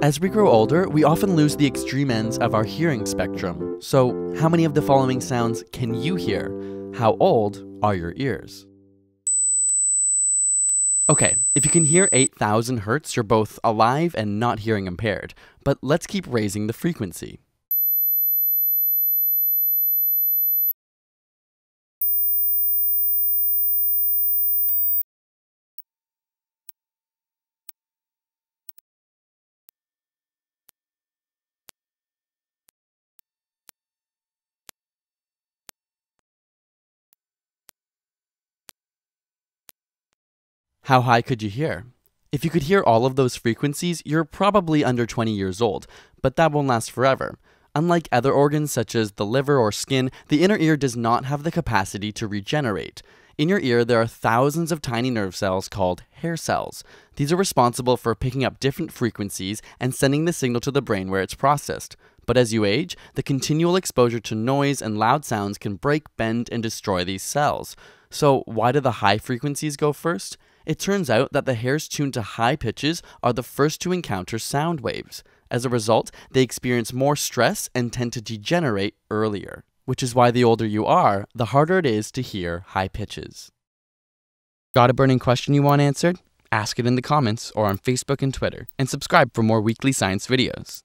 As we grow older, we often lose the extreme ends of our hearing spectrum. So, how many of the following sounds can you hear? How old are your ears? Okay, if you can hear 8,000 Hz, you're both alive and not hearing impaired. But let's keep raising the frequency. How high could you hear? If you could hear all of those frequencies, you're probably under 20 years old, but that won't last forever. Unlike other organs such as the liver or skin, the inner ear does not have the capacity to regenerate. In your ear, there are thousands of tiny nerve cells called hair cells. These are responsible for picking up different frequencies and sending the signal to the brain where it's processed. But as you age, the continual exposure to noise and loud sounds can break, bend, and destroy these cells. So why do the high frequencies go first? It turns out that the hairs tuned to high pitches are the first to encounter sound waves. As a result, they experience more stress and tend to degenerate earlier, which is why the older you are, the harder it is to hear high pitches. Got a burning question you want answered? Ask it in the comments or on Facebook and Twitter, and subscribe for more weekly science videos.